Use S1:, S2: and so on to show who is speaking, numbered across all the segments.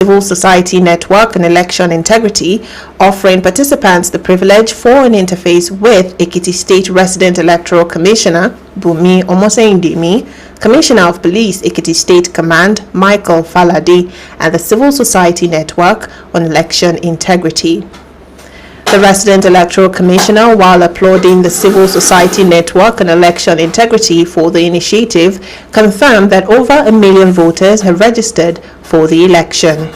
S1: civil society network and election integrity, offering participants the privilege for an interface with Ekiti State Resident Electoral Commissioner Bumi Omoseyindemi, Commissioner of Police Ekiti State Command Michael Falade, and the Civil Society Network on Election Integrity. The Resident Electoral Commissioner, while applauding the Civil Society Network and Election Integrity for the initiative, confirmed that over 1 million voters have registered for the election.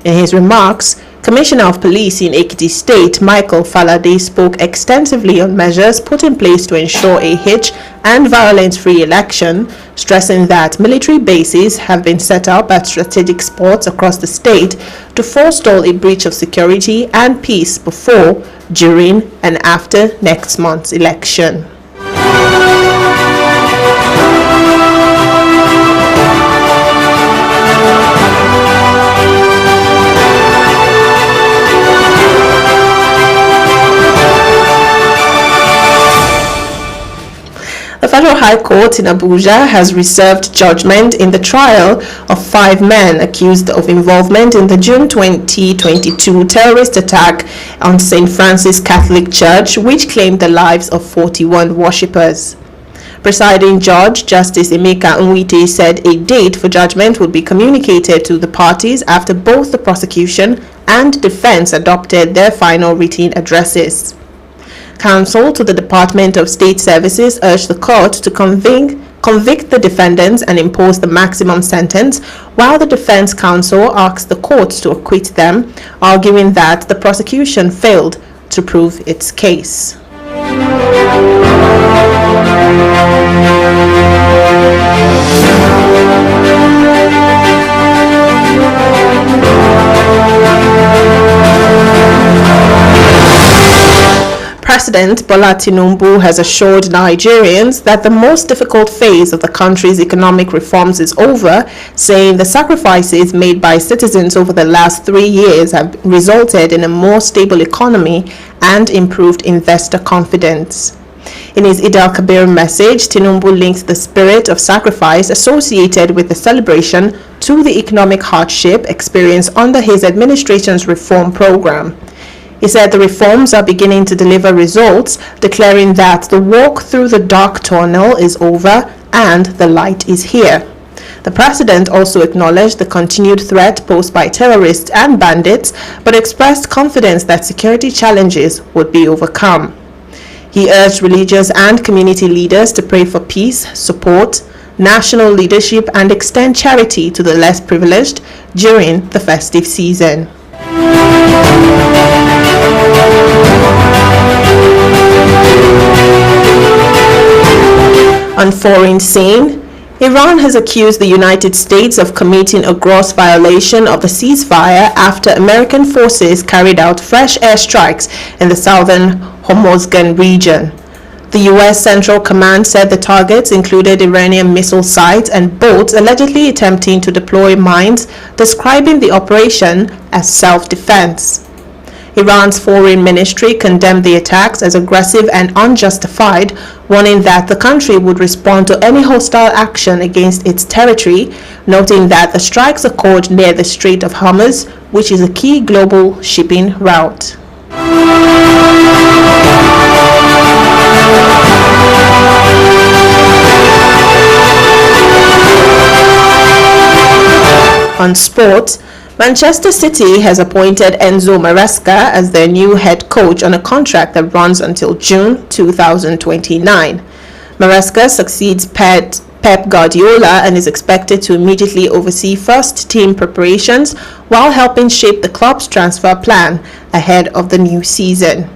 S1: In his remarks, Commissioner of Police in Ekiti State, Michael Falade, spoke extensively on measures put in place to ensure a hitch and violence-free election, stressing that military bases have been set up at strategic spots across the state to forestall a breach of security and peace before, during, and after next month's election. The Federal High Court in Abuja has reserved judgment in the trial of 5 men accused of involvement in the June 2022 terrorist attack on St. Francis Catholic Church, which claimed the lives of 41 worshippers. Presiding Judge Justice Emeka Nwite said a date for judgment would be communicated to the parties after both the prosecution and defense adopted their final written addresses. Counsel to the Department of State Services urged the court to convict the defendants and impose the maximum sentence, while the defense counsel asked the court to acquit them, arguing that the prosecution failed to prove its case. President Bola Tinubu has assured Nigerians that the most difficult phase of the country's economic reforms is over, saying the sacrifices made by citizens over the last 3 years have resulted in a more stable economy and improved investor confidence. In his Eid al-Kabir message, Tinubu linked the spirit of sacrifice associated with the celebration to the economic hardship experienced under his administration's reform program. He said the reforms are beginning to deliver results, declaring that the walk through the dark tunnel is over and the light is here. The president also acknowledged the continued threat posed by terrorists and bandits, but expressed confidence that security challenges would be overcome. He urged religious and community leaders to pray for peace, support national leadership, and extend charity to the less privileged during the festive season. On foreign scene, Iran has accused the United States of committing a gross violation of the ceasefire after American forces carried out fresh airstrikes in the southern Hormozgan region. The U.S. Central Command said the targets included Iranian missile sites and boats allegedly attempting to deploy mines, describing the operation as self-defense. Iran's foreign ministry condemned the attacks as aggressive and unjustified, warning that the country would respond to any hostile action against its territory, noting that the strikes occurred near the Strait of Hormuz, which is a key global shipping route. On sport, Manchester City has appointed Enzo Maresca as their new head coach on a contract that runs until June 2029. Maresca succeeds Pep Guardiola and is expected to immediately oversee first-team preparations while helping shape the club's transfer plan ahead of the new season.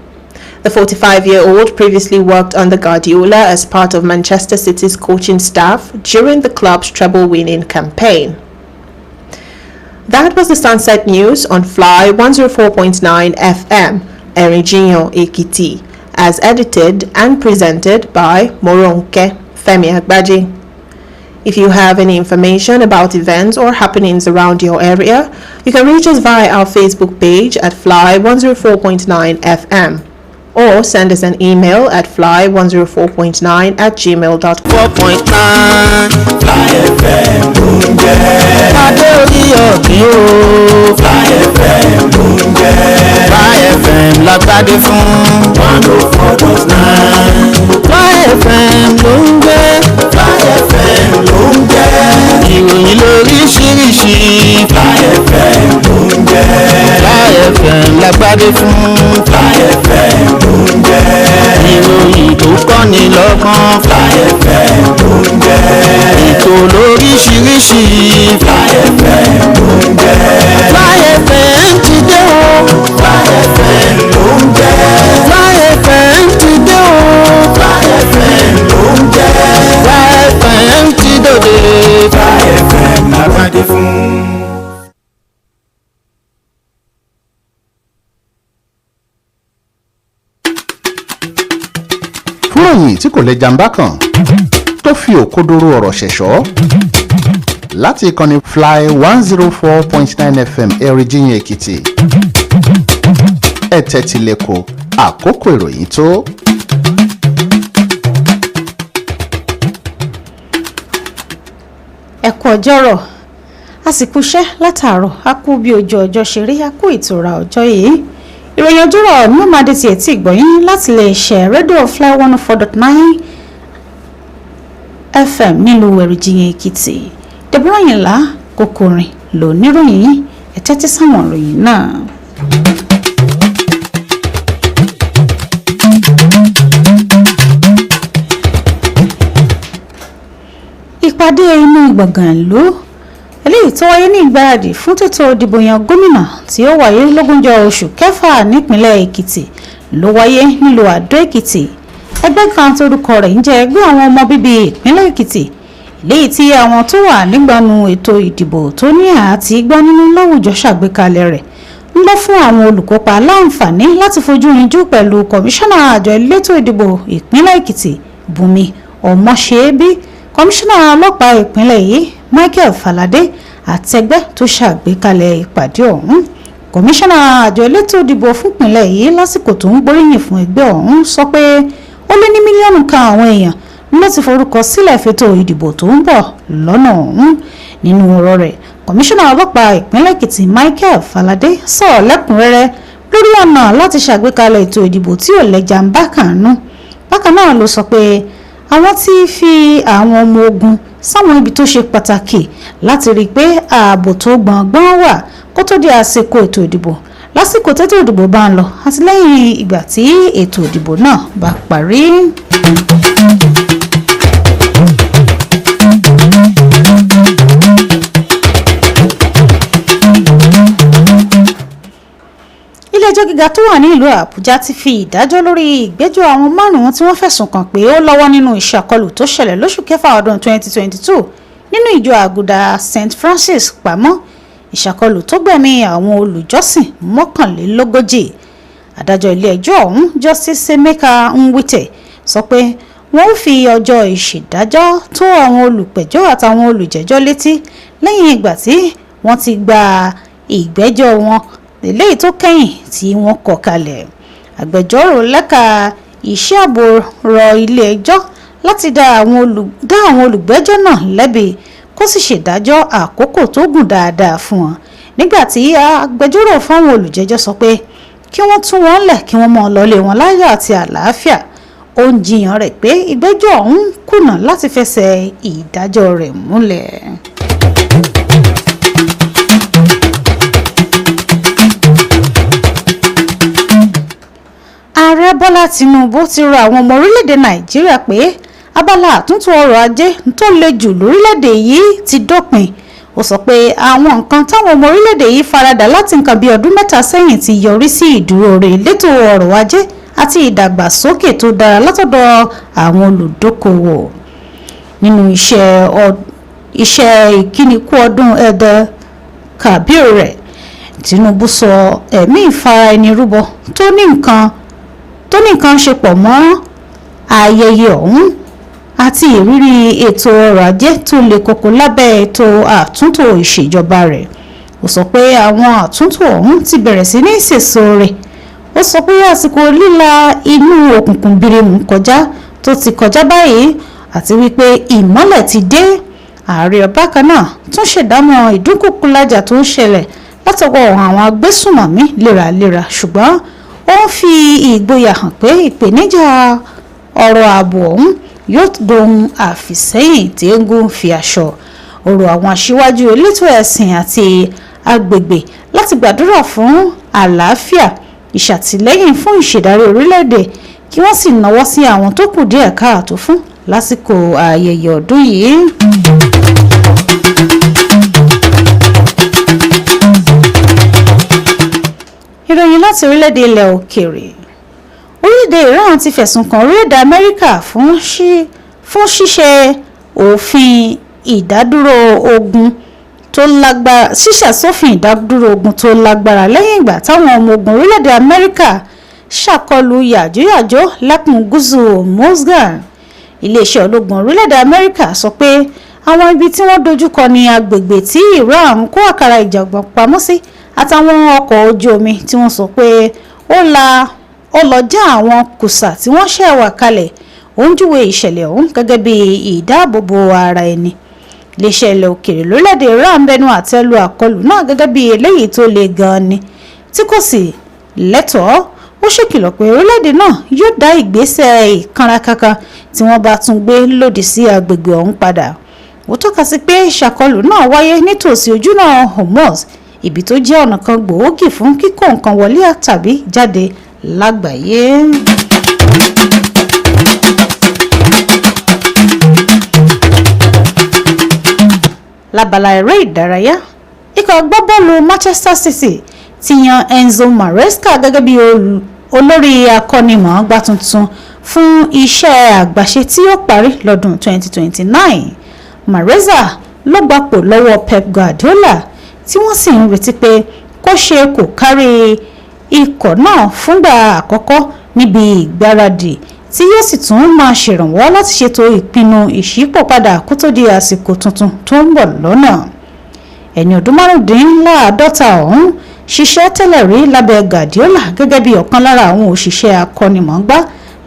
S1: The 45-year-old previously worked under Guardiola as part of Manchester City's coaching staff during the club's treble-winning campaign. That was the Sunset News on Fly 104.9 FM, Erinjinyo Ekiti, as edited and presented by Moronke, Femi Agbaje. If you have any information about events or happenings around your area, you can reach us via our Facebook page at Fly 104.9 FM. or send us an email at fly104.9@gmail.com.
S2: 4.9 Fly FM Bunge. Adori Oki o. Fly FM Bunge. Fly FM lágbádé fún 104.9. Fly FM Bunge. Fly FM Bunge. Ìròyìn lóríṣiríṣi. Fly FM Bunge. Fly FM lágbádé fún. Fly FM Bunge. Ìròyìn tó kọ́ni lọ́gbọ́n. Fly FM Bunge. Ètò lóríṣiríṣi. Fly FM Bunge. Fly FM ti dé o. Fly FM Bunge. Fly FM ti dé o. Fly FM Bunge. Fly FM ti dòde. Fly FM lágbádé fún.
S3: Fúròyìn tí kò lè jàmbá kan tó fi òkodoro ọ̀rọ̀ ṣẹ̀ṣọ́ láti ìkànnì Fly 104.9 FM Ẹ̀rìnjiyàn Èkìtì. Ẹ tẹ́tí lẹ́kọ̀ọ́ àkókò ìròyìn tó.
S4: Ẹ kú ọjọ́rọ̀, àsìkò iṣẹ́ látàárọ̀, a kú bí ojú ọjọ́ ṣe rí, a kú ìtura ọjọ́ yìí. Ìròyìn ọjọ́rọ̀ ní ó máa dé ti etí ìgbọ̀yìn láti lè ṣe rédíò Fly 104.9 FM nílùú Ẹ̀rìnjiyàn Èkìtì. DEBORAH AYINLA Kòkòrìn ló níròyìn, ẹ tẹ́tí sáwọn ìròyìn náà. Ìpàdé inú gbọ̀ngàn ìlú eléyìí tó wáyé ní ìgbáradì fún tètò ìdìbò yan gómìnà tí ó wáyé lógúnjọ́ oṣù kẹfà nípínlẹ̀ Èkìtì ló wáyé nílùú Àdó Èkìtì. Ẹgbẹ́ kan torúkọ rẹ̀ ń jẹ́ ẹgbẹ́ àwọn ọmọ bíbí ìpínlẹ̀ Èkìtì eléyìí tí àwọn tó wà nígbànú ètò ìdìbò tó ní àti gbọ́ nínú láwùjọ ṣàgbékalẹ̀ rẹ̀ ń lọ fún àwọn olùkópa láǹfààní láti fojú rinjú pẹ̀lú kọmíṣánná àjọ elétò ìdìbò ìpínlẹ̀ Èkìtì Bùnmi Ọmọṣẹ́bí, kọmíṣánná ọlọ́pàá ìpínlẹ̀ yìí Michael Falade àtẹgbẹ́ tó ṣàgbékalẹ̀ ìpàdé ọ̀hún. Kọmíṣánná àjọ elétò ìdìbò fúnpínlẹ̀ yìí lásìkò tó ń gbóríyìn fún ẹgbẹ́ ọ̀hún sọ pé ó lé ní mílíọ̀nù kan àwọn èèyàn ló ti forúkọ sílẹ̀ fètò ìdìbò tó ń bọ̀ lọ́nà ọ̀hún. Nínú ọ̀rọ̀ rẹ̀, kọmíṣánná ọlọ́pàá ìpínlẹ̀ Èkìtì Michael Falade sọ̀rọ̀ lẹ́kùnrẹ́rẹ́ lórí ọ̀nà láti ṣàgbékalẹ̀ ètò ìdìbò tí ò lẹ́jà ń bá kànú. Bákan náà ló sọ pé àwọn tí fi àwọn ọmọ ogun sáwọn ibi tó ṣe pàtàkì láti rí i pé ààbò tó gbọ̀ngbọ̀n wà kó tó di àsìkò ètò ìdìbò, lásìkò tètò ìdìbò bá ń lọ àti lẹ́yìn ìgbà tí ètò ìdìbò náà bá parí. Ilé-ẹjọ́ gíga tó wà ní ìlú Àbújá ti fi ìdájọ́ lórí ìgbẹ́jọ́ àwọn márùn-ún tí wọ́n fẹ̀sùn kàn pé ó lọ́wọ́ nínú ìṣàkọlù tó ṣẹlẹ̀ lóṣù kẹfà ọdún 2022 nínú ìjọ àgùdà St. Francis pamọ́, ìṣàkọlù tó gbẹ̀mí àwọn olùjọ́sìn 41. Adájọ́ ilé-ẹjọ́ ọ̀hún Justice Emeka Nwite sọ pé wọ́n ó fi ọjọ́ ìṣèdájọ́ tó àwọn olùpẹ̀jọ́ àtàwọn olùjẹ́jọ́ létí lẹ́yìn ìgbà tí wọ́n ti gba ìgbẹ́jọ́ wọn eléyìí tó kẹ́yìn tí wọ́n kọ kalẹ̀. Agbẹjọ́rò lẹ́ka iṣẹ́ ààbò rọ ilé-ẹjọ́ láti dá àwọn olùgbẹ́jọ́ náà lẹ́bi kó sì ṣèdájọ́ àkókò tó gùn dáadáa fún wọn. Nígbà tí agbẹjọ́rò fáwọn olùjẹ́jọ́ sọ pé kí wọ́n tú wọn lẹ̀ kí wọ́n mọ̀ lọlé wọn láyọ̀ àti àlàáfíà, ó ń jiyàn rẹ̀ pé ìgbẹ́jọ́ ọ̀hún kùnà láti fẹsẹ̀ ìdájọ́ rẹ̀ múlẹ̀. Ààrẹ Bọ́lá Tinubu ti rọ àwọn ọmọ orílẹ̀-èdè Nàìjíríà pé abala àtúntò ọrọ̀ ajé tó le jù lórílẹ̀-èdè yìí ti dópin. Ó sọ pé àwọn nǹkan táwọn ọmọ orílẹ̀-èdè yìí faradà láti nǹkan bí ọdún 3 sẹ́yìn ti yọrí sí ìdúró rẹ̀ létò ọrọ̀ ajé àti ìdàgbàsókè tó dára látọ̀dọ̀ àwọn olùdókòwò. Nínú iṣẹ́ ìkínikú ọdún Ẹ̀dẹ̀ Kabir rẹ̀, Tinubu sọ ẹ̀mí ìfara-ẹni-rúbọ tó ní nǹkan ṣe pọ̀ mọ́ ayẹyẹ ọ̀hún àti ìrírí ètò ọrọ̀ ajé tó le koko lábẹ́ ètò àtúntò ìṣèjọba rẹ̀. Ó sọ pé àwọn àtúntò ọ̀hún ti bẹ̀rẹ̀ sí ní sèso rẹ̀. Ó ó sọ pé àsìkò líla inú òkùnkùn birimu kọjá tó ti kọjá báyìí àti wípé ìmọ́lẹ̀ ti dé. ààrẹ bákan náà tún ṣèdámọ̀ ìdúnkùkùlájà tó ń ṣẹlẹ̀ látọwọ́ àwọn agbésùnmọ̀mí léraléra ṣùgbọ́n ó ń fi ìgboyà hàn pé ìpèníjà ọ̀rọ̀ ààbò ọ̀hún yóò dohun àfìsẹ́yìn tí eégún fi aṣọ. ó rọ̀ àwọn aṣíwájú elétò ẹ̀sìn àti agbègbè láti gbàdúrà fún àlàáfíà ìṣàtìlẹ́yìn fún ìṣèdarí orílẹ̀-èdè kí wọ́n sì náwó sí àwọn tó kù díẹ̀ káàtó fún lásìkò ayẹyẹ ọdún yìí. ìròyìn láti orílẹ̀-èdè ilẹ̀ òkèèrè. orílẹ̀-èdè Iran ti fẹ̀sùn kàn orílẹ̀-èdè Amẹ́ríkà fún ṣíṣe òfin ìdádúró ogun tó lágbára ṣíṣàsófin ìdádúró ogun tó lágbára lẹ́yìn ìgbà táwọn ọmọ ogun orílẹ̀-èdè Amẹ́ríkà ṣàkọlù yàjóyàjó lẹ́kùn gúúsù Mosgan. iléeṣẹ́ ológun orílẹ̀-èdè Amẹ́ríkà sọ pé àwọn ibi tí wọ́n dojúkọ ní agbègbè tí Iran kó àkàrà ìjàgbọ̀n pamọ́ sí àtàwọn ọkọ̀ ojú omi tí wọ́n sọ pé ó lọ já àwọn kùsà tí wọ́n ṣẹ̀ wà kalẹ̀. ó ń júwe ìṣẹ̀lẹ̀ ọ̀hún gẹ́gẹ́ bí ìdáàbòbò ara ẹni. iléeṣẹ́ ilẹ̀ òkèèrè lórílẹ̀‐èdè Iran bẹnu àtẹ́ lu àkọlù náà gẹ́gẹ́ bí eléyìí tó le gan-an ni tí kò sì lẹ́tọ̀ọ́. ó ṣèkìlọ̀ pé orílẹ̀‐èdè náà yóò dá ìgbésẹ̀ ìkanrakaka tí wọ́n bá tún gbé lòdì sí agbègbè ọ̀hún padà. ó tọ́ka sí pé ìṣàkọlù náà wáyé nítòsí ojúnà Hormuz, ibi tó jẹ́ ọ̀nà kan gbòógì fún kíkó nǹkan wọlé tàbí jáde lágbàáyé. lábala eré ìdárayá, ikọ̀ agbábọ́ọ̀lù Manchester City ti yan Enzo Maresca gẹ́gẹ́ bí olórí akọ́nimọ̀ọ́gbá tuntun fún iṣẹ́ àgbàṣe tí yóò parí lọ́dún 2029. Maresca ló gbapò lọ́wọ́ Pep Guardiola tí wọ́n sì ń retí pé kó ṣe kò kárí ikọ̀ náà fúngbà àkọ́kọ́ níbi ìgbáradì tí yóò sì tún máa ṣèrànwọ́ láti ṣètò ìpinnu ìṣípòpadà kó tó di àsìkò tuntun tó ń bọ̀ lọ́nà. ẹni ọdún márùndínláàádọ́ta ọ̀hún ṣiṣẹ́ tẹ́lẹ̀ rí lábẹ́ Guardiola gẹ́gẹ́ bí ọ̀kan lára àwọn òṣìṣẹ́ akọ́nimọ̀ọ́gbá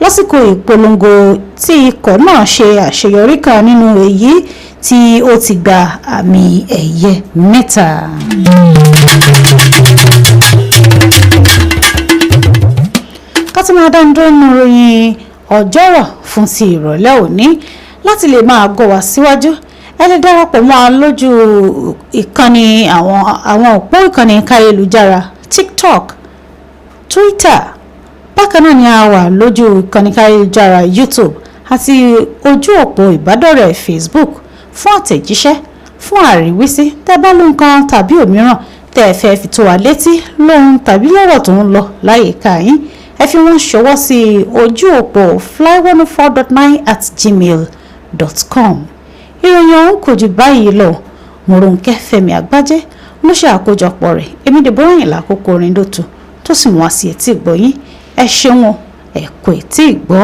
S4: lásìkò ìpolongo tí ikọ̀ náà ṣe àṣeyọrí kan nínú èyí tí ó ti gba àmì ẹ̀yẹ 3. kátìmọ̀ dáńdó nínú ròyìn ọjọ́rọ̀ fún ti ìrọ̀lẹ́ òní. láti lè máa gọ́ wa síwájú ẹ lè darapọ̀ mọ́ a lójú ìkànnì àwọn òpó ìkànnì káyélujára TikTok, Twitter. bákan náà ni a wà lójú ìkànnì káyélujára YouTube àti ojú òpó ìbádọ́rẹ̀ẹ́ Facebook fún àtẹ̀jíṣẹ́ fún àríwísí tẹ́ bá lóhun kan tàbí òmíràn tẹ́ ẹ fẹ́ fi tó wa létí lóhun tàbí lọ́rọ̀ tó ń lọ láyìíká yín ẹ fi wọ́n ṣọwọ́ sí ojú òpó fly104.9@gmail.com. ìròyìn ọ̀hún kò jù báyìí lọ. Moronke Femi Agbaje ló ṣe àkójọpọ̀ rẹ̀. èmi Deborah Ayinla àkókò orin dòtò tó sì mú wá sí etí ìgbọ́yín. ẹ ṣeun ẹ kú etí ìgbọ́.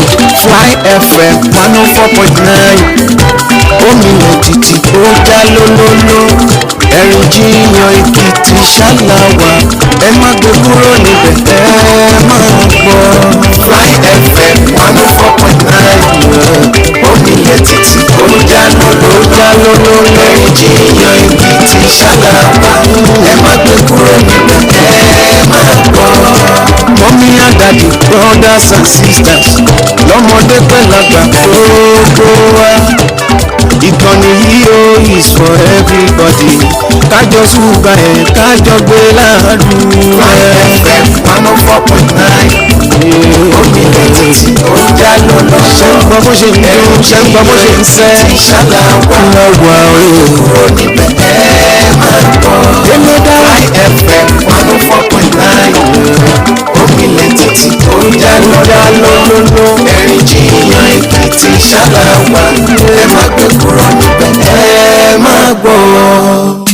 S2: FM 104.9 omilẹ̀ títí ó já lólóló ẹ̀rìn jiyàn Èkìtì ṣáláwá ẹ má gbé kúrò níbẹ̀ ẹ máa gbọ́. Fly FM 104.9 omilẹ̀ títí ó já lólóló ẹ̀rìn jiyàn Èkìtì ṣáláwá ẹ má gbé kúrò níbẹ̀ ẹ máa gbọ́. Mommy and daddy, brothers and sisters, lọ́mọdé pẹ̀lágbà gbogbo wa. Ìkànnì yìí ó is for everybody. Kájọ ṣùgbà ẹ̀ kájọ gbé lárugẹ. FM 104.9 omilẹ̀ títí ó já lọ́lọ́. Ṣé ń gbọ́ bó ṣe ń dún? Ṣé ń gbọ́ bó ṣe ń sẹ́? Ti ṣàlàwà lọ́wọ́ kúrò níbẹ̀ ẹ máa gbọ́. Èlò dára FM 104.9 omilẹ̀ títí ó já lọ́lọ́. Ẹ̀rìn jiyàn Èkìtì ṣáláwá ẹ má gbé kúrò níbẹ̀ ẹ gbọ́.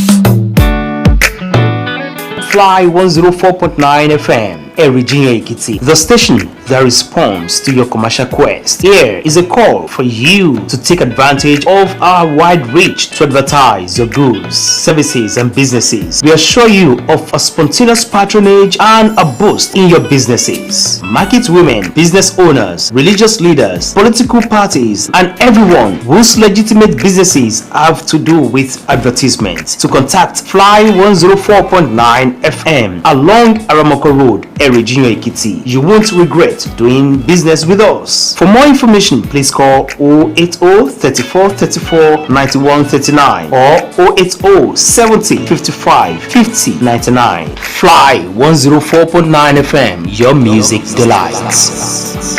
S5: Fly 104.9 FM, Erijinye Ekiti, the station that responds to your commercial quest. Here is a call for you to take advantage of our wide reach to advertise your goods, services, and businesses. We assure you of a spontaneous patronage and a boost in your businesses. Market women, business owners, religious leaders, political parties, and everyone whose legitimate businesses have to do with advertisement. To contact Fly 104.9 FM along Aramoko Road, Erijinye Ekiti. You won't regret doing business with us. For more information, please call 080 34 34 91 39 or 080 70 55 50 99. Fly 104.9 FM, your music delights.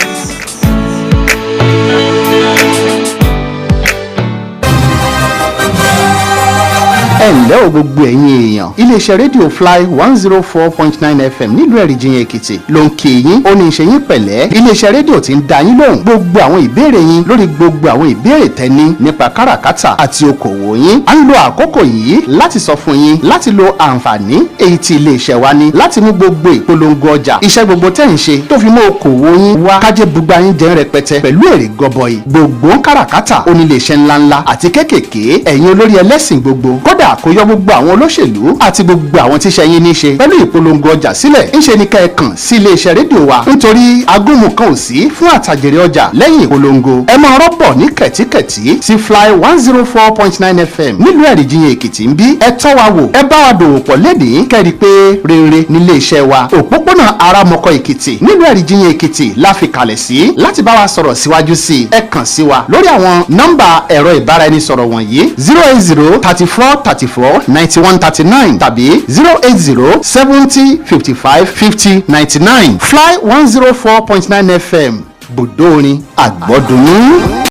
S3: ǹlẹ́ o gbogbo ẹ̀yin èèyàn iléeṣẹ́ rédíò Fly 104.9 FM nílùú Ẹ̀rìjìyàn Èkìtì ló ń kí yín ó ní ìṣe yín pẹ̀lẹ́ iléeṣẹ́ rédíò tí ń dá yín lóhùn gbogbo àwọn ìbéèrè yín lórí gbogbo àwọn ìbéèrè tẹ́ní nípa káràkátà àti okòwò yín à ń lo àkókò yìí láti sọ fún yín láti lo àǹfààní èyí tí iléeṣẹ́ wa ní láti mú gbogbo ìpolongo ọjà iṣẹ́ gbogbo tẹ́ ń ṣe tó fi mọ́ okòwò yín wá kájé bugba yín jẹ́ rẹpẹtẹ pẹ̀lú èrè gọbọi gbogbo káràkátà oníléeṣẹ́ ńláńlá àti kéékèèké ẹ̀yin olórí ẹlẹ́sìn gbogbo kódà kó yọ gbogbo àwọn olóṣèlú àti gbogbo àwọn tíṣẹ́ yín ní ṣe pẹ̀lú ìpolongo ọjà sílẹ̀ ńṣe ni kẹ́ẹ̀kan sí iléeṣẹ́ rédíò wa nítorí agúnmu kan ò sí fún àtàjèrè ọjà lẹ́yìn ìpolongo ẹ máa rọ́pọ̀ ní kẹ̀tíkẹ̀tí sí Fly 104.9 FM nílùú Ẹ̀rìjìyàn Èkìtì ń bí ẹ tọ́ wa wò ẹ bá wa dòwò pọ̀ lẹ́nìí kẹ́rì pé rere nílé iṣẹ́ wa òpópónà Aramọ́kọ Èkìtì nílùú Ẹ̀rìjìyàn Èkìtì la fi kalẹ̀ sí láti bá wa sọ̀rọ̀ síwájú sí i ẹ kàn sí wa lórí àwọn nọ́mbà ẹ̀rọ ìbáraẹnisọ̀rọ̀ wọ̀nyí 080 34 34 91 39 tàbí 080 70 55 50 99 Fly 104.9 FM bùdó orin àgbọ́dúnú.